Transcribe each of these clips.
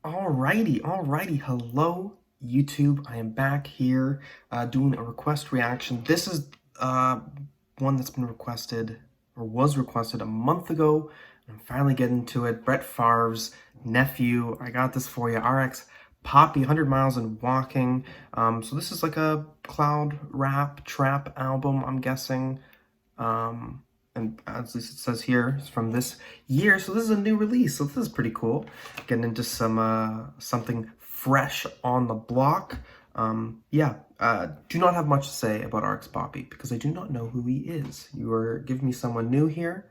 Alrighty. Hello, YouTube. I am back here doing a request reaction. This is one that's been requested or was requested a month ago. I'm finally getting to it. Brett Favre's nephew. I got this for you. Rx Papi, 100 Miles and Walking. So this is like a cloud rap trap album, I'm guessing. And at least it says here, it's from this year, so this is a new release, so this is pretty cool. Getting into some something fresh on the block. Do not have much to say about Rx Papi because I do not know who he is. You are giving me someone new here.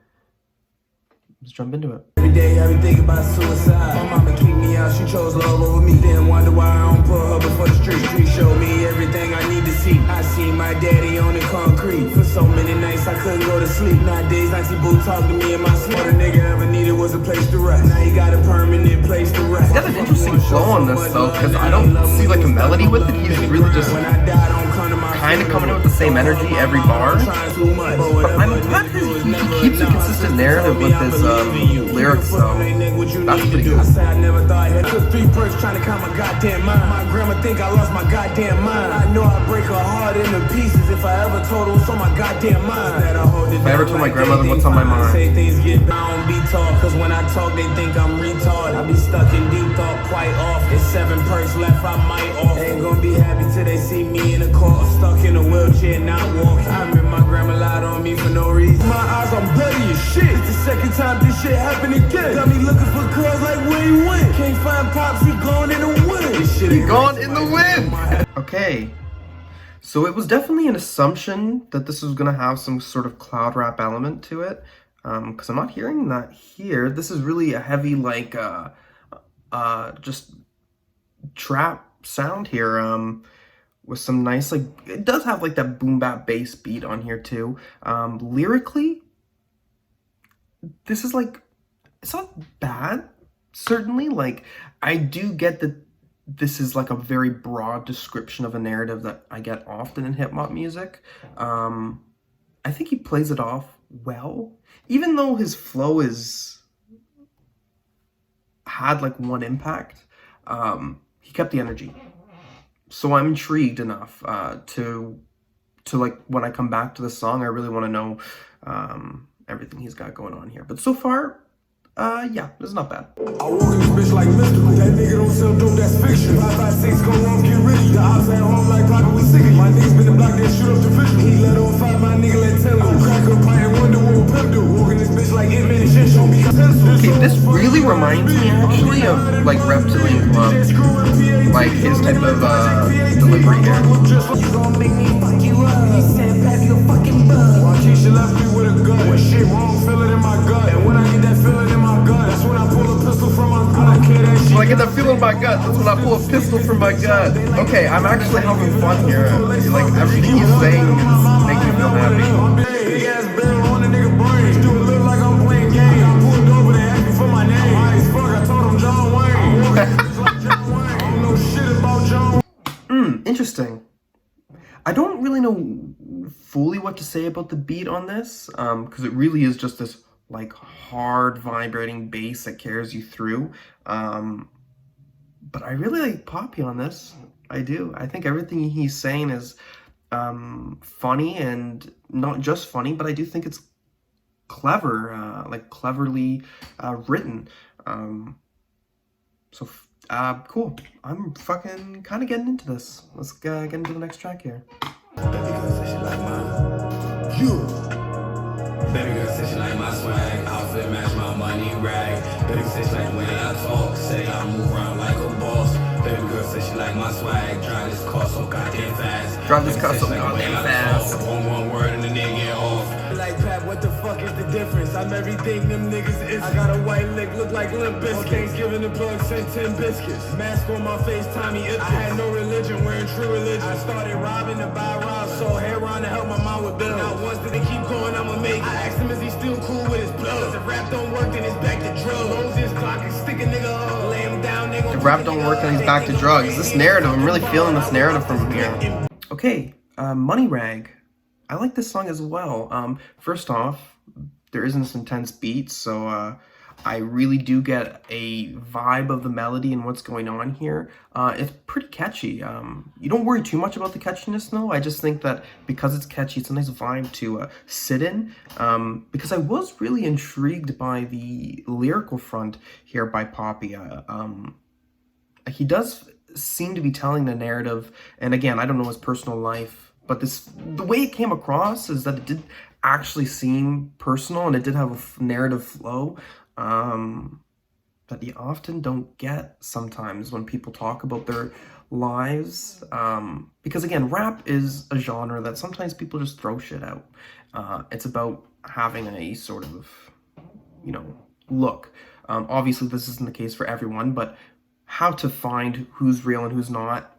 Let's jump into it. Every day I be thinking about suicide. My mama kicked me out, she chose love over me. Then wonder why I don't put her before the street. Street showed me everything I need to see. I seen my daddy on the concrete. For so many nights I couldn't go to sleep. Nowadays Nancy Boo talk to me in my sleep. All the nigga ever needed was a place to rest. Now he got a permanent place to rest. He's got an interesting flow on this though, because I don't see like a melody with it. He's really just kind of coming in with the same energy every bar. But I'm glad he keeps a consistent narrative with his lyrics, so that's pretty good. I never thought I took 3 perks trying to count my goddamn mind. My grandma think I lost my goddamn mind. I know I'd break her heart into pieces if I ever told her what's on my goddamn mind. If I ever told my grandmother what's on my mind. Say things get down, be taught, cause when I talk they think I'm retarded. I be stuck in deep thought quite often. It's 7 perks left, I might off. They ain't gonna be happy till they see me in a car, stuck in a wheelchair, not walking. I remember my grandma lied on me for no reason. My eyes on bloody as shit. It's the second time this shit happened again. Got me looking for cuz like where he went. Can't find Pops, he gone in the wind. This shit ain't gone in the wind. Okay. So it was definitely an assumption that this was going to have some sort of cloud rap element to it, because I'm not hearing that here. This is really a heavy, like, just trap sound here, with some nice, like, it does have, like, that boom bap bass beat on here, too. Lyrically, this is, like, it's not bad, certainly. Like, I do get that this is like a very broad description of a narrative that I get often in hip-hop music. I think he plays it off well, even though his flow had like one impact. He kept the energy, so I'm intrigued enough to like, when I come back to the song, I really want to know everything he's got going on here. But so far, yeah, this is not bad. I walk in this bitch like mystical. That nigga don't sell dope, that's fiction. 556 go off, get rich. The ops at home like Poppy, we sick. My niggas been the block, they shoot up the vision. He let on 5, my nigga let 10 go. Crack up, pint and wonder what pimp do. Walking this bitch like it minutes, shit show me pencil. Okay, this really reminds me actually of like Reptilian Club, like his type of delivery here. You gon' make me fuck you up. He said, Pap, you a fucking bug. Keisha left me with a gun. When shit wrong, feel it in my gut. And when I get that feeling in my gut, that's when I pull a pistol from my gut. I don't care that shit. When I get that feeling in my gut, that's when I pull a pistol from my gut. Okay, I'm actually having fun here. Like, everything he's saying is making me feel happy. Big ass barrel on the nigga brain. Do it look like I'm playing games. I got pulled over, they asked me for my name. High as fuck, I told him John Wayne. I don't know shit about John. Interesting. I don't really know fully what to say about the beat on this, because it really is just this like hard vibrating bass that carries you through. But I really like Papi on this. I do. I think everything he's saying is funny, and not just funny, but I do think it's clever, like cleverly written. Cool. I'm fucking kind of getting into this. Let's get into the next track here. Baby girl said she like mine. You. Baby girl said she like my swag. Outfit match my money rag. Baby said she like the way I talk. Say I move around like a boss. Baby girl said she like my swag. Drive this car so goddamn fast. Drive this car so goddamn fast. One word and the nigga get off. Like Pat, what the fuck is the difference? I'm everything them niggas is. I got a white lick, look like Limp Bizkit. Thanksgiving the plug sent 10 biscuits. Mask on my face, Tommy Ipkiss. I had no religion, wearing true religion. I started robbing to buy rob, so hair on to help my mom with bills. Now once that they keep going, I'ma make it. I asked him, is he still cool with his blood? If rap don't work, then it's back to drugs. Close this clock and stick a nigga up. Lay him down, nigga. If rap don't work, then he's back to drugs. This narrative, I'm really feeling this narrative from here. Okay, Money Rag. I like this song as well. First off, there isn't this intense beat, so I really do get a vibe of the melody and what's going on here. It's pretty catchy. You don't worry too much about the catchiness, though. I just think that because it's catchy, it's a nice vibe to sit in. Because I was really intrigued by the lyrical front here by Papi. He does seem to be telling the narrative, and again, I don't know his personal life, but the way it came across is that it did actually seem personal, and it did have a narrative flow that you often don't get sometimes when people talk about their lives, because again, rap is a genre that sometimes people just throw shit out. It's about having a sort of, look. Obviously this isn't the case for everyone, but how to find who's real and who's not,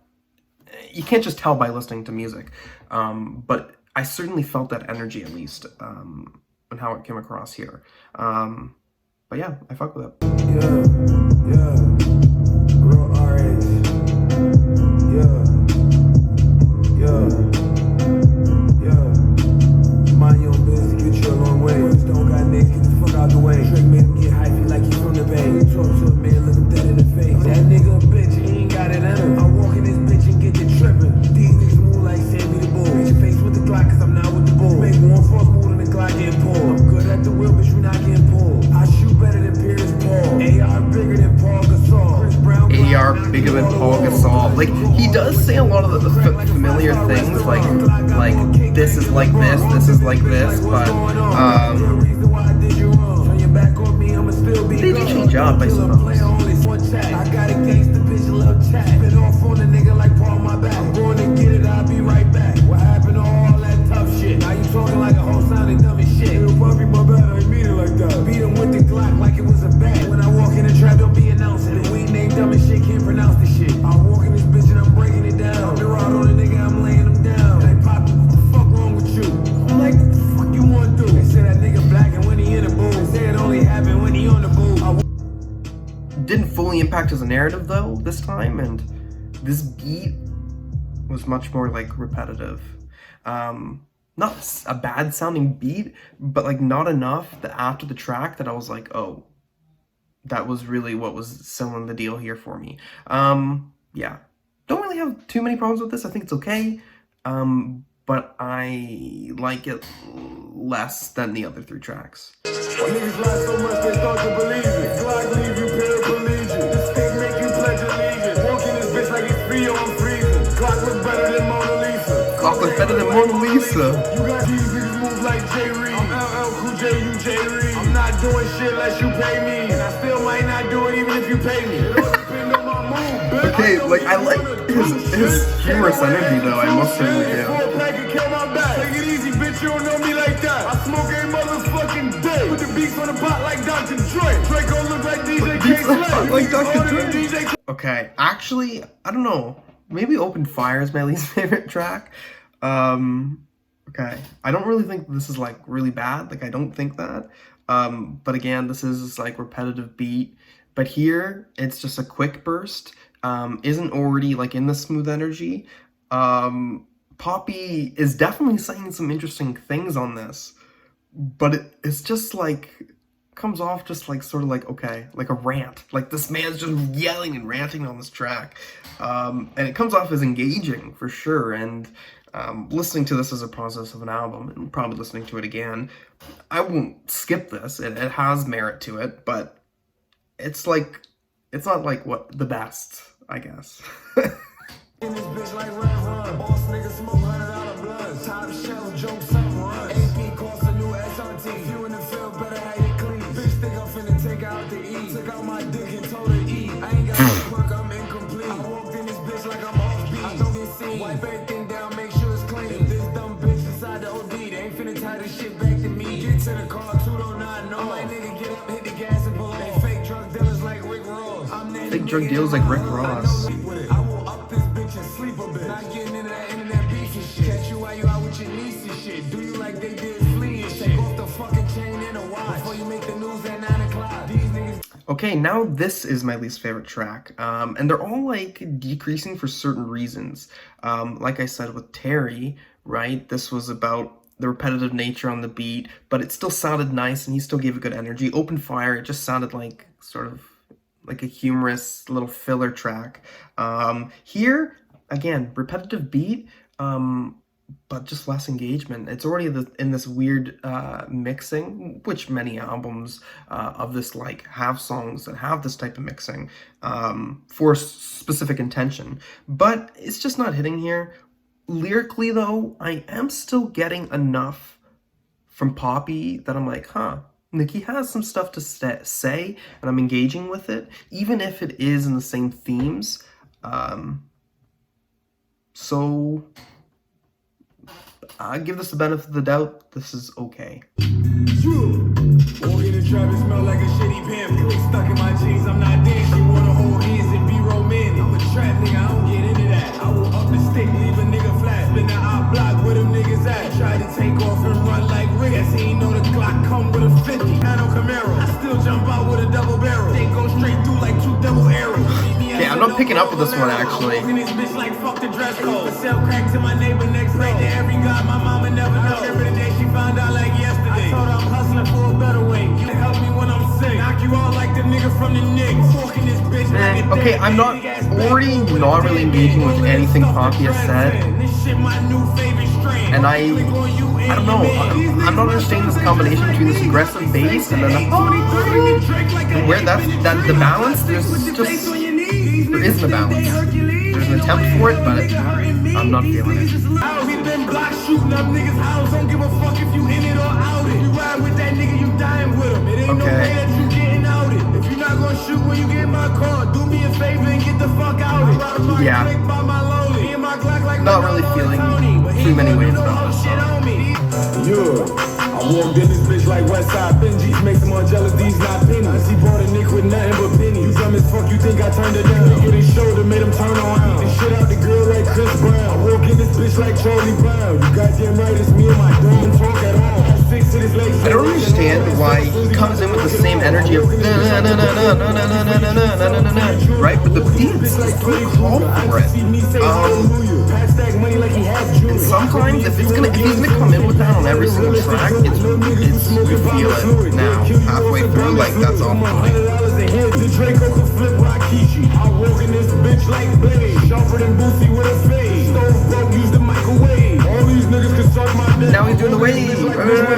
you can't just tell by listening to music. But I certainly felt that energy, at least, and how it came across here. But yeah, I fuck with it. Yeah, real Rx. Yeah. Mind your own business, get you a long way. Words don't got niggas, get the fuck out the way. Drake made him get hypey like he's from the Bay. You talk to a man, look him dead in the face. That nigga a bitch, he ain't got it in him. I walk in this bitch and get the trippin'. These niggas move like Sammy the Bull. Bitch your face with the Glock, cause I'm not with the bull. Make one false move and the Glock getting pulled. I'm good at the wheel, bitch, we not getting pulled. I shoot better than Pierce Paul. AR bigger than Paul Gasol. Chris Brown. AR bigger than Paul Gasol. Like, he does say a lot of the familiar things, like this is like this is like this, but they do change up, I suppose. I got a gangsta bitch, a little chat. Spin off on a nigga like Paul, my back. I'm going to get it, I'll be right back. What happened to all that tough shit? Now you talking like a whole sounding dumb as shit. Little puppy, my bad, I ain't mean it like that. Beat him with the Glock like it was a bat. When I walk in the trap, don't be announcing it. We name dumb as shit, can't pronounce the shit. I walk in this bitch and I'm breaking it down. I'm the rod on a nigga, I'm laying him down. Like, Poppy, what the fuck wrong with you? I'm like, what the fuck you want to do? They say that nigga black and when he in the booth. They say it only happened when he on the booth. Didn't fully impact his narrative though this time, and this beat was much more like repetitive. Not a bad sounding beat, but like not enough that after the track that I was like, oh, that was really what was selling the deal here for me. Yeah, don't really have too many problems with this. I think it's okay, but I like it less than the other 3 tracks. Niggas lie so much they start to believe it. Glock leave you paraplegic. This stick make you pledge allegiance. Walking this bitch like it's free or I'm freezing. Glock look better than Mona Lisa. Glock look better than Mona Lisa. You got these niggas move like J. Reed. I'm LL Cool J, you J. Reed. I'm not doing shit unless you pay me. And I still might not do it even if you pay me. It all depend on my move, bitch. Okay, like I like his humorous energy though, I must certainly do. Take it easy, bitch, you don't know me like that. I smoke a motherfucking day. Put the beats on the pot like Dr. Dre. Drake gon' look like DJ K. Like Dr. Dre. Okay, actually, I don't know. Maybe Open Fire is my least favorite track. Okay, I don't really think this is like really bad. Like, I don't think that. But again, this is this like repetitive beat. But here, it's just a quick burst. Isn't already like in the smooth energy. Papi is definitely saying some interesting things on this, but it's just like, comes off just like sort of like, okay, like a rant. Like this man's just yelling and ranting on this track. And it comes off as engaging for sure. And listening to this as a process of an album and probably listening to it again, I won't skip this. It has merit to it, but it's like, it's not like what the best, I guess. In this bitch like run. Boss nigga smoke $100 blunts. Top shelf, joke, something run. AP costs a new SRT. You in the field, better have it clean. Bitch think I'm finna take out the E. Took out my dick and told her E. I ain't got no work, I'm incomplete. I walked in this bitch like I'm off beat. I don't get seen. Wipe everything down, make sure it's clean. If this dumb bitch decide to OD, they ain't finna tie this shit back to me. Get to the car, 209, no. My nigga get up, hit the gas and pull. They fake drug dealers like Rick Ross. Fake drug dealers like Rick Ross. Sleep a bit. Not getting into that internet beef and shit. Catch you while you out with your niece and shit. Do you like they did flee and shit. Take off the fucking chain and a watch before you make the news at 9 o'clock. These niggas. Okay, now this is my least favorite track. And they're all like decreasing for certain reasons. Like I said with Terry, right? This was about the repetitive nature on the beat, but it still sounded nice and he still gave a good energy. Open Fire, it just sounded like sort of like a humorous little filler track. Here, again, repetitive beat, but just less engagement. It's already in this weird mixing, which many albums of this like have songs that have this type of mixing for specific intention, but it's just not hitting here. Lyrically though, I am still getting enough from Papi that I'm like, huh, Nikki has some stuff to say, and I'm engaging with it, even if it is in the same themes. So I give this the benefit of the doubt. This is okay. Walk in the trap and smell like a shitty pimp. Click stuck in my jeans, I'm not dancing. Wanna hold hands and be romantic. I'm a trap nigga, I don't get into that. I will up the stick, leave a nigga flat. Spin the op block where them niggas at. Try to take off and run like Rick. Guess he ain't know the Glock come with a 50. I know Camaro. I still jump out with a double barrel. They go straight through like 2 double arrows. Yeah, I'm not picking up with this one actually. This bitch like fuck the dress code. Sell crack to my neighbor next door. To every guy, my mama never know. I remember the day she found out like yesterday. I told her I'm hustling for a better way. You help me when I'm sick. Knock you out like the nigga from the Knicks. Talking this bitch like a okay, I'm not really engaging with anything Papi has said. This shit my new favorite strain. And I don't know. I'm not understanding this combination between this aggressive bass and then where the balance. There isn't a balance. There's an attempt for it, but I'm not feeling it. We been block shooting up niggas' house. Don't give a fuck if you in it or out it. You ride with that nigga, you dying with him. It ain't no way that you getting out it. If you're not gonna shoot when you get in my car, do me a favor and get the fuck out it. Yeah. Not really feeling too many ways about this song. I walked in this bitch like Westside Benji. Makes them all jealous, these not pennies. I see bought a nick with nothing but pennies. You dumb as fuck, you think I turned it down? Get his shoulder, made him turn around. And shit out the grill like Chris Brown. I walk in this bitch like Charlie Brown. You goddamn right, it's me and my dog. Don't talk at all. I don't understand why he comes in with the same energy of right, but the beats just don't call for it. And sometimes if he's gonna come in with that on every single track, it's you feel it now halfway through, like that's all funny. The Draco could flip Rakishi. I walk in this bitch like Blade. Sharper than Boosie with a fade. Stove broke, use the microwave. All these niggas can suck my dick. Now he's doing the wave,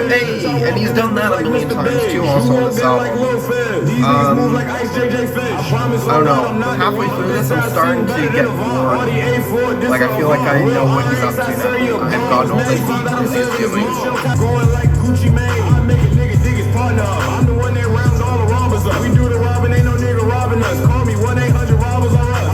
hey, and he's done that a million times too also on this album. I don't know, halfway through this I'm starting to get bored. Like I feel like I know what he's up to now. I've got all the beats he's doing. Going like Gucci Mane. I make a nigga dig his partner up. I'm the one that rounds all the robbers up. We do the robbing, ain't no nigga robbing us. Call me 1-800-ROBBERS on us.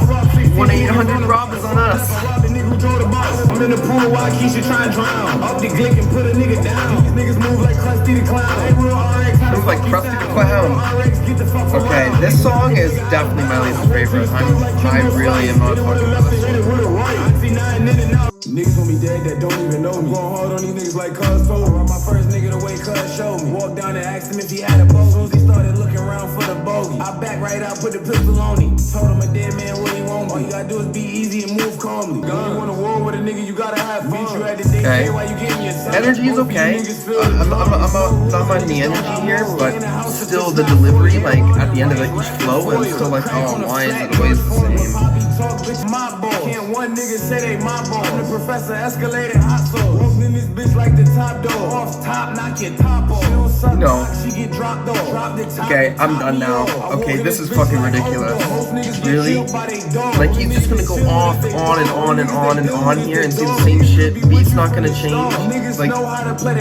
1-800-ROBBERS on us. I'm in the pool while Keisha try and drown. Up the glick and put a nigga down. These niggas move like Krusty the Clown. They real RX. Move like Krusty the Clown. Okay, this song is definitely my least favorite. I really am not fucking with this one. Niggas on me dead that don't even know me. Going hard on these niggas like Cuz told me. I'm my first nigga the way Cuz showed me. Walked down and asked him if he had a bow. Soon as he started looking around for the bogey, I back right out, put the pistol on him. Told him a dead man what he want. All you gotta do is be easy and move calmly. You want a war with a nigga, you gotta have fun. You at the day while you getting your son. Energy is okay. I'm not minding the energy here, but still the delivery, like at the end of each flow, and still like, oh, why is it always the same? Can't one nigga say they my ball. I'm the professor, escalated hot sauce. Walking in this bitch like the top dog. Off top, knock your top off. She don't suck cock, she get dropped off. Drop the top. Okay, I'm done now. Okay, this is fucking ridiculous. Really? Like he's just gonna go off, on and on and on and on here and do the same shit. The beat's not gonna change. Like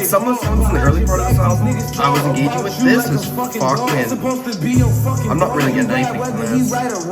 some of the songs in the early part of this album, I was engaging with. This is fucking. I'm not really getting anything from this.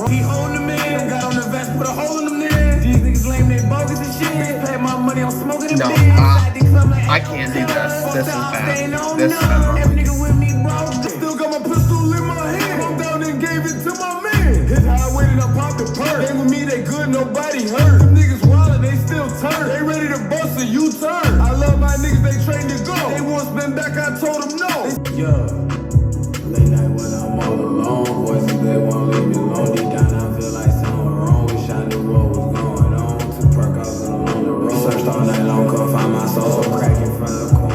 He holding the man, got on the vest, put a hole in them there. These niggas lame, they bogus and shit. Pay my money on smoking No, I can't do this. This is bad. This is bad. Every nigga with me, bro. Still got my pistol in my hand. Come down and gave it to my man. His highway and I popped the perk. They with me, they good, nobody hurt. Them niggas wild, they still turn. They ready to bust a U-turn. I love my niggas, they trained to go. They want spin back, I told them no. Yeah. Late night when I'm all alone. Voices, they won't leave me alone. Deep down, I feel like something wrong. Wish I knew what was going on. Took perk, I was alone the road. Searched all night long, couldn't find my soul. Crack in front of the corner.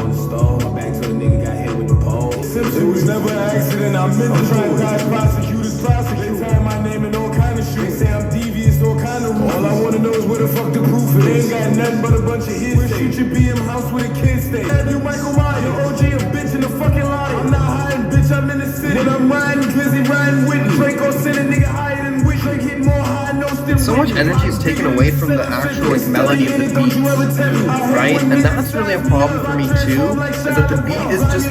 nothing but a bunch of hits. We'll shoot your BM house with a kid stay. Have you Michael Myers? Your OG a bitch in the fucking line. I'm not hiding, bitch, I'm in the city. When I'm riding, Glizzy riding with me. Draco send a nigga higher than Wish. Drake hit more high, no still. So much energy is taken away from the actual like melody of the beat, right? And that's really a problem for me too, is that the beat is just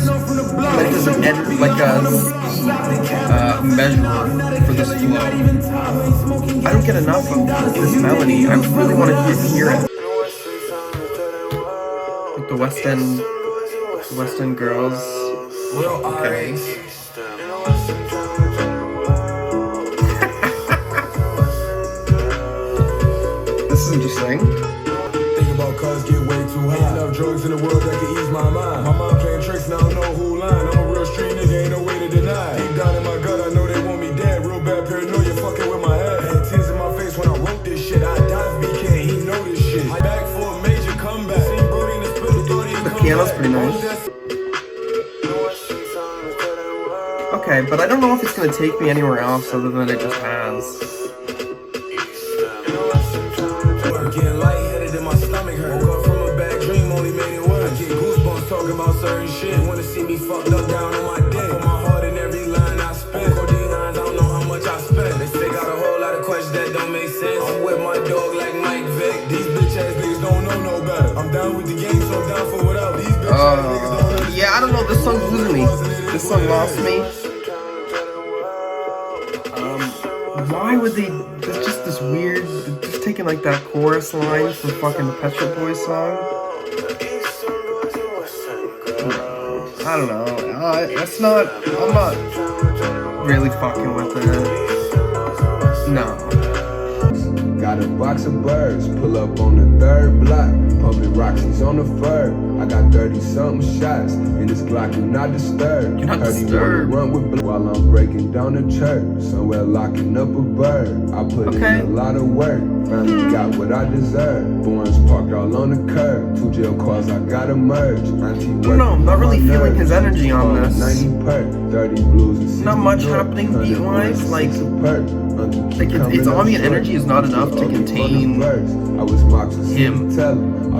almost like there's an like a measure for this flow. I don't get enough of this melody. I really want to hear it. Like the West End girls. Okay. This is interesting. Think about cars get way too high. Ain't enough drugs in the world that can ease my mind. My mom playing tricks, now I don't know who lying. I'm a real street nigga, ain't no way to deny. Deep down in my gut, I know they want me dead. Real bad paranoia, fucking with my head. Had tears in my face when I wrote this shit. I dive BK, he know this shit. I back for a major comeback. Seen Brody in the spittle, thought he'd The come piano's back. pretty nice. Okay, but I don't know if it's gonna take me anywhere else other than it just has. Getting lightheaded in my stomach hurt. Woke up from a bad dream, only made it worse. I get goosebumps talking about certain shit. Wanna see me fucked up down on my dick. Put my heart in every line I spit. Codeine lines, I don't know how much I spent. They say got a whole lot of questions that don't make sense. I'm with my dog like Mike Vick. These bitch ass niggas don't know no better. I'm down with the game, so I'm down for whatever. These bitch ass niggas don't know. Yeah, I don't know. This song's losing me. This song lost me. Why would they? It's just this weird. Just taking like that chorus line from fucking the Pet Shop Boys song. I don't know. That's not. I'm not really fucking with it. No. Got a box of birds, pull up on the third block. Pumping Roxy's on the fur. I got 30-something shots in this Glock, do not disturb. You're not Heard he wanna disturbed. run with blood while I'm breaking down the church. Somewhere locking up a bird. I put in a lot of work. Finally got what I deserve. Borns parked all on the curb. 2 jail cars, I gotta merge. No, I'm not really feeling his energy on this. 90 perk, 30 blues and 60 Not much perk. happening beat-wise. Like its Coming ambient up energy is not enough to contain I was him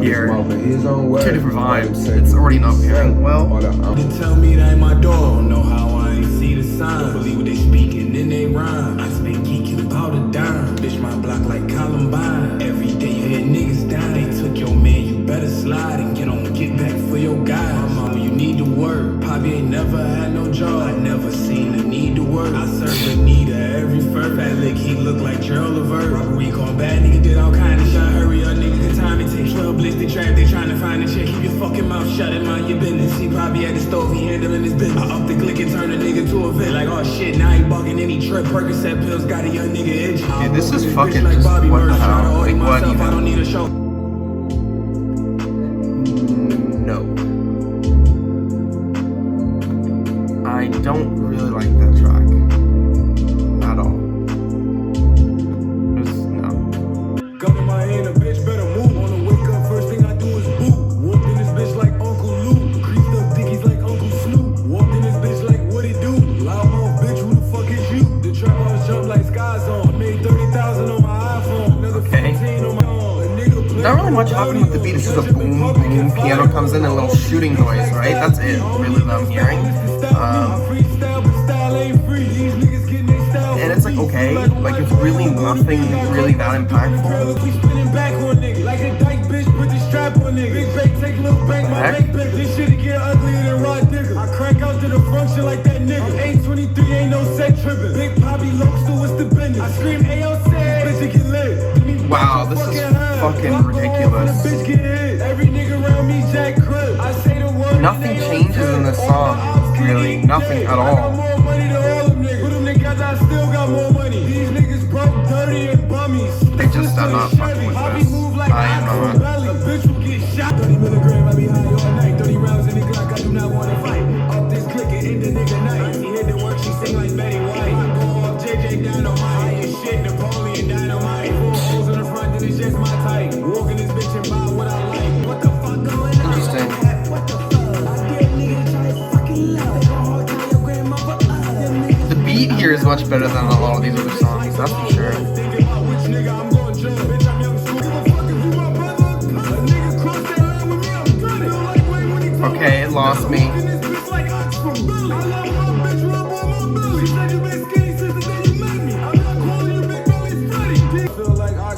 here. his own Two different vibes. It's already not pairing well. They tell me that ain't my dog. Know how I ain't see the sign. Don't believe what they speaking in they rhyme. I spent geeking about a dime. Bitch, my block like Columbine. Every day you hear niggas die. They took your man, you better slide and get back for your guy. My mama, you need to work. Poppy ain't never had no job. I never seen the need to work. I serve the need of every fur. Fat lick, he look like Gerald Levert. Robbery called bad, nigga did all kind of shit. Hurry up, nigga, the time it takes. 12 blitz, they trap, they trying to find a check. Keep your fucking mouth shut and mind your business. He probably at the stove, he handling his business. I up the click and turn a nigga to a vet. Like, oh shit, now he bugging any trip. Percocet pills got a young nigga itch. Dude, this is fucking just, what the hell? Like, what even? I don't need a show. No. I don't really like that track. At all. Just, no. Gun in my hand, a bitch better move. Wanna wake up, first thing I do is boot. Walked in this bitch like Uncle Luke. Creased up dickies like Uncle Snoop. Walked in this bitch like what it do? Loud mouth, bitch, who the fuck is you? The trap house jump like sky zone. Made 30,000 on my iPhone. Another 15 on my own. A nigga play. Not really much happening with the beat. It's just a boom, boom. Piano comes in and a little shooting noise, right? That's it, really, that I'm hearing. And it's like, okay, like it's really nothing really that impactful. This shit get uglier than raw nigga. I crank out to the function like that nigga. 823 ain't no set tripping. Big Poppy looks to what's the business. I scream AO said, bitch it get lit. Wow, this is fucking ridiculous. Every nigga around me Jack Crib. I say the word. Nothing changes in this song, really, nothing at all. I still got more money. These niggas broke, dirty, and bummies. They just are not fucking with this. I am not. A bitch will get shot. 30 milligrams, I be high all night. 30 rounds in the Glock, I do not want to fight. Up this click and end the nigga night. She hit the work, she sing like Betty White. I go off JJ Dynamite. High as shit, Napoleon Dynamite. 4 holes in the front, then it's just my type. Walking this bitch and buy what I like. What the fuck going on? Interesting. What the fuck? I dare niggas try to fucking love. They gon' hard tell your grandmother. The beat here is much better than a lot of these other songs, that's for sure. lost me.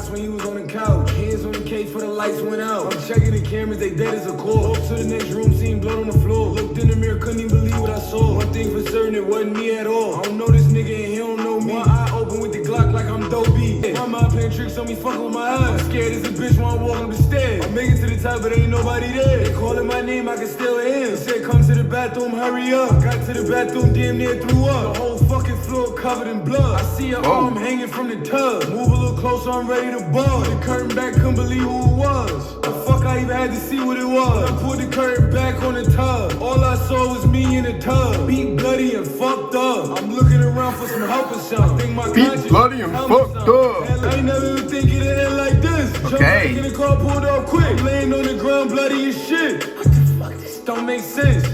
When you was on the couch, hands on the cage for the lights went out. I'm checking the cameras, they dead as a corpse. Walked to the next room, seen blood on the floor. Looked in the mirror, couldn't even believe what I saw. One thing for certain, it wasn't me at all. I don't know this nigga and he don't know me. One eye open with the Glock like I'm dopey. My mind playing tricks on me, fucking with my eyes. I'm scared as a bitch when I'm walking up the stairs. I'm making to the top, but ain't nobody there. They calling my name, I can still hear. They said come to the bathroom, hurry up. Got to the bathroom, damn near threw up. The whole fucking floor covered in blood. I see her arm hanging from the tub. Move a little closer, I'm ready to buzz. The curtain back, couldn't believe who it was. The fuck I even had to see what it was. I pulled the curtain back on the tub. All I saw was me in the tub. Beat bloody and fucked up. I'm looking around for some help or something. I think my Beat bloody and fucked up. I ain't never even think it'd end like this. Okay. Jumped in the car, pulled up quick. Laying on the ground, bloody as shit. What the fuck? This don't make sense.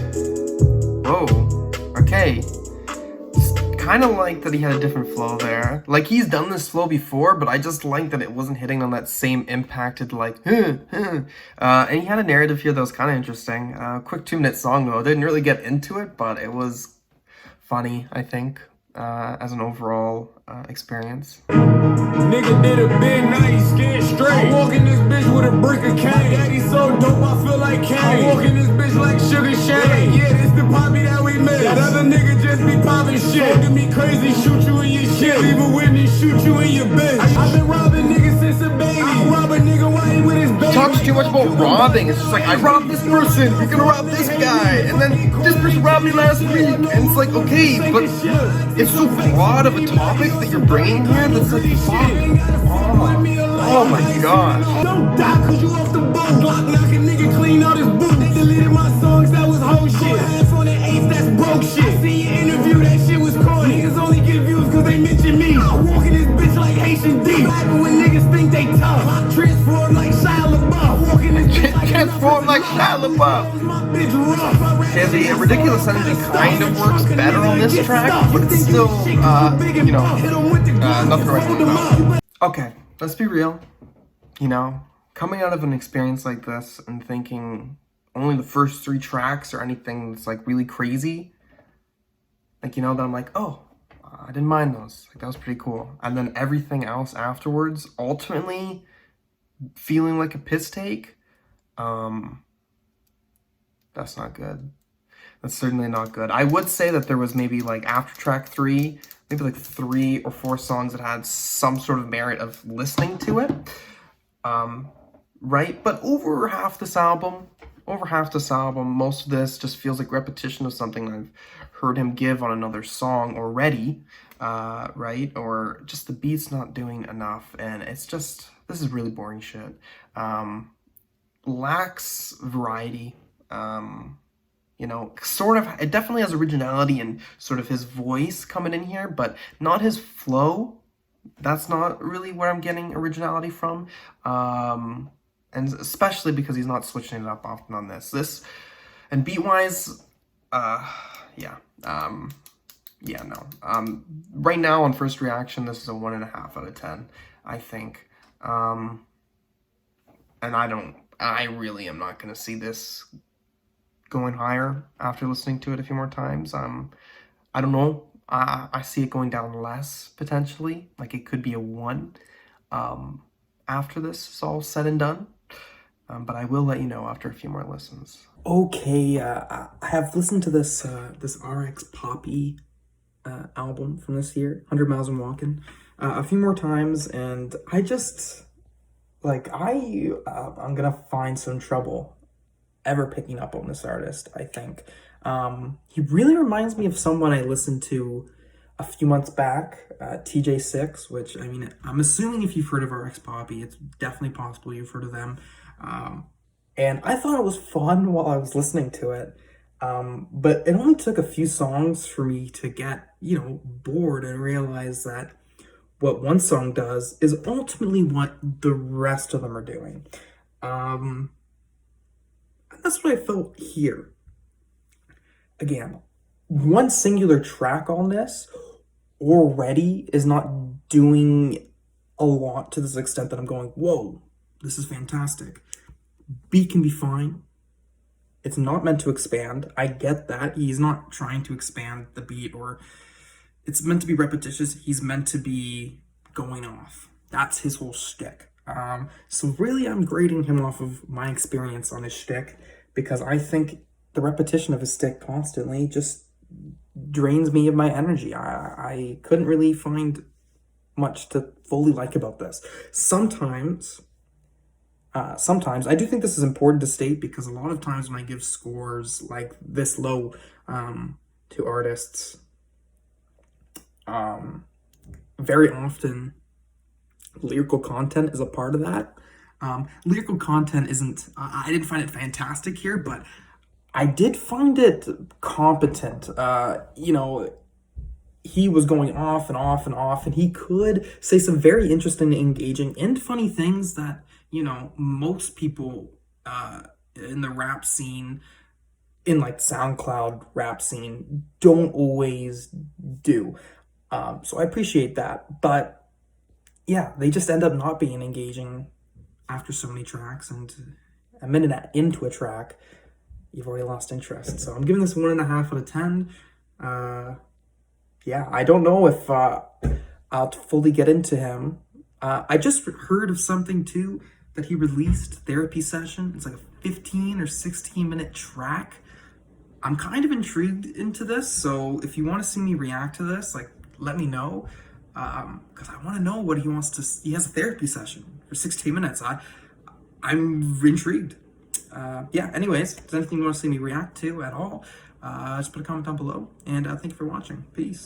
Whoa. Okay. Kind of like that he had a different flow there. Like, he's done this flow before, but I just like that it wasn't hitting on that same impacted, like, and he had a narrative here that was kind of interesting. Quick 2-minute song, though. Didn't really get into it, but it was funny, I think, as an overall experience. Nigga did a big night, scared straight. I walk in this bitch with a brick of cane. My daddy so dope, I feel like Kane. I walk in this bitch like Sugar Shane. Yeah, this the poppy that we made. That other nigga just be popping shit. Talking me crazy, shoot you in your shit. Leave a witness, shoot you in your bitch. I've been robbing niggas since a baby. I rob a nigga while he with his baby. He talks too much about robbing. It's just like, I robbed this person, you're gonna rob this guy, and then this person robbed me last week. And it's like, okay, but it's so broad of a topic that you're bringing here that's like, fuck. Oh my gosh. Don't die cause you off the boat. Glock knock a nigga clean out his boot. They deleted my songs, that was whole shit. Half on the eighth, that's broke shit. See your interview, that shit was corny. Niggas only get views cause they mention me. I walk in this bitch like Haitian D. Rapping when niggas think they tough. I transform like Shia LaBeouf. Walk in this bitch like Transform like Shia LaBeouf. my bitch rough. Yeah, the ridiculous energy kind of works better on this track, but it's still, nothing right about. Okay, let's be real. You know, coming out of an experience like this and thinking only the first 3 tracks or anything that's like really crazy, like, you know, that I'm like, oh, I didn't mind those. Like, that was pretty cool. And then everything else afterwards, ultimately feeling like a piss take, that's not good. That's certainly not good. I would say that there was maybe like after track 3, maybe like 3 or 4 songs that had some sort of merit of listening to it. Right? But over half this album, most of this just feels like repetition of something I've heard him give on another song already, right? Or just the beat's not doing enough, and it's just, this is really boring shit. Lacks variety, you know, sort of, it definitely has originality and sort of his voice coming in here, but not his flow. That's not really where I'm getting originality from. And especially because he's not switching it up often on this. And beat-wise, yeah, no. Right now on first reaction, this is a 1.5 out of 10, I think. And I really am not going to see this going higher after listening to it a few more times. I don't know. I see it going down less, potentially. Like, it could be a 1 after this is all said and done. But I will let you know after a few more listens. Okay, I have listened to this this Rx Papi album from this year, 100 Miles I'm Walking, a few more times, and I just, like, I'm gonna find some trouble ever picking up on this artist, I think. He really reminds me of someone I listened to a few months back, TJ6, which, I mean, I'm assuming if you've heard of Rx Papi, it's definitely possible you've heard of them. And I thought it was fun while I was listening to it. But it only took a few songs for me to get, you know, bored and realize that what one song does is ultimately what the rest of them are doing. And that's what I felt here. Again, one singular track on this already is not doing a lot to this extent that I'm going, whoa, this is fantastic. Beat can be fine. It's not meant to expand. I get that. He's not trying to expand the beat, or it's meant to be repetitious. He's meant to be going off. That's his whole shtick. So really, I'm grading him off of my experience on his shtick, because I think the repetition of his shtick constantly just drains me of my energy. I couldn't really find much to fully like about this. Sometimes I do think this is important to state, because a lot of times when I give scores like this low to artists, very often lyrical content is a part of that. Lyrical content isn't, I didn't find it fantastic here, but I did find it competent. He was going off and off and off, and he could say some very interesting, engaging, and funny things that, most people in the rap scene, in like SoundCloud rap scene, don't always do. So I appreciate that. But yeah, they just end up not being engaging after so many tracks, and a minute into a track, you've already lost interest. So I'm giving this 1.5 out of 10. Yeah, I don't know if I'll fully get into him. I just heard of something too, that he released, Therapy Session. It's like a 15 or 16 minute track. I'm kind of intrigued into this, so if you want to see me react to this, like, let me know, because I want to know what he wants to. He has a therapy session for 16 minutes. I'm intrigued. Yeah. Anyways, if there's anything you want to see me react to at all, just put a comment down below, and thank you for watching. Peace.